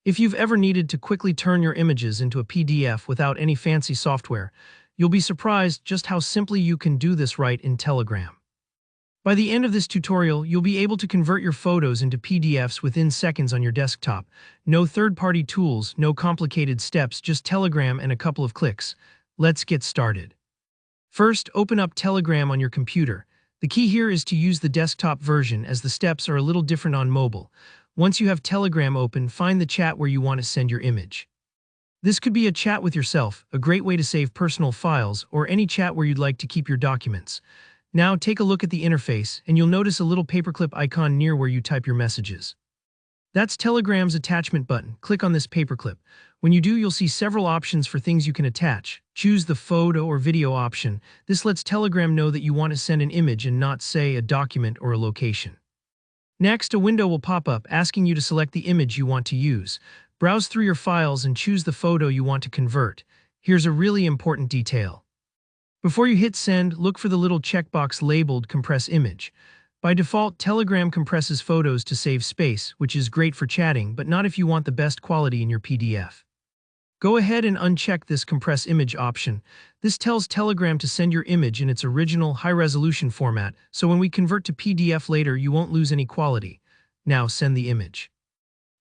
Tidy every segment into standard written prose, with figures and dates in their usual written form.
If you've ever needed to quickly turn your images into a PDF without any fancy software, you'll be surprised just how simply you can do this right in Telegram. By the end of this tutorial, you'll be able to convert your photos into PDFs within seconds on your desktop. No third-party tools, no complicated steps, just Telegram and a couple of clicks. Let's get started. First, open up Telegram on your computer. The key here is to use the desktop version, as the steps are a little different on mobile. Once you have Telegram open, find the chat where you want to send your image. This could be a chat with yourself, a great way to save personal files, or any chat where you'd like to keep your documents. Now take a look at the interface, and you'll notice a little paperclip icon near where you type your messages. That's Telegram's attachment button. Click on this paperclip. When you do, you'll see several options for things you can attach. Choose the photo or video option. This lets Telegram know that you want to send an image and not, say, a document or a location. Next, a window will pop up asking you to select the image you want to use. Browse through your files and choose the photo you want to convert. Here's a really important detail. Before you hit send, look for the little checkbox labeled Compress Image. By default, Telegram compresses photos to save space, which is great for chatting, but not if you want the best quality in your PDF. Go ahead and uncheck this Compress Image option. This tells Telegram to send your image in its original high-resolution format, so when we convert to PDF later, you won't lose any quality. Now send the image.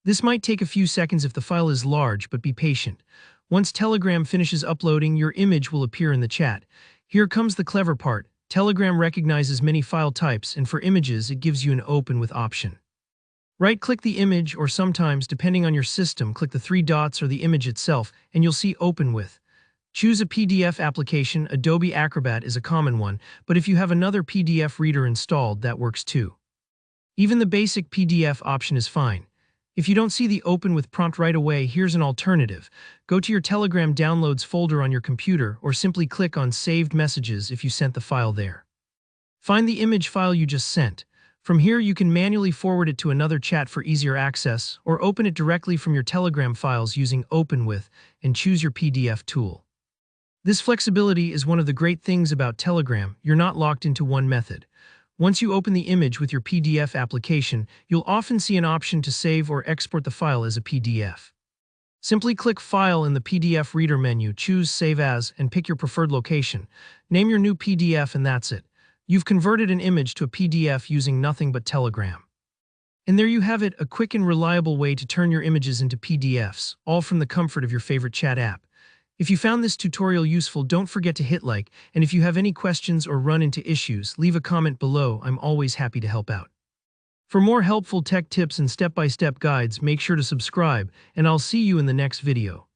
This might take a few seconds if the file is large, but be patient. Once Telegram finishes uploading, your image will appear in the chat. Here comes the clever part. Telegram recognizes many file types, and for images, it gives you an Open With option. Right-click the image, or sometimes, depending on your system, click the three dots or the image itself, and you'll see Open With. Choose a PDF application. Adobe Acrobat is a common one, but if you have another PDF reader installed, that works too. Even the basic PDF option is fine. If you don't see the Open With prompt right away, here's an alternative. Go to your Telegram Downloads folder on your computer, or simply click on Saved Messages if you sent the file there. Find the image file you just sent. From here, you can manually forward it to another chat for easier access, or open it directly from your Telegram files using Open With and choose your PDF tool. This flexibility is one of the great things about Telegram. You're not locked into one method. Once you open the image with your PDF application, you'll often see an option to save or export the file as a PDF. Simply click File in the PDF Reader menu, choose Save As, and pick your preferred location. Name your new PDF, and that's it. You've converted an image to a PDF using nothing but Telegram. And there you have it, a quick and reliable way to turn your images into PDFs, all from the comfort of your favorite chat app. If you found this tutorial useful, don't forget to hit like, and if you have any questions or run into issues, leave a comment below. I'm always happy to help out. For more helpful tech tips and step-by-step guides, make sure to subscribe, and I'll see you in the next video.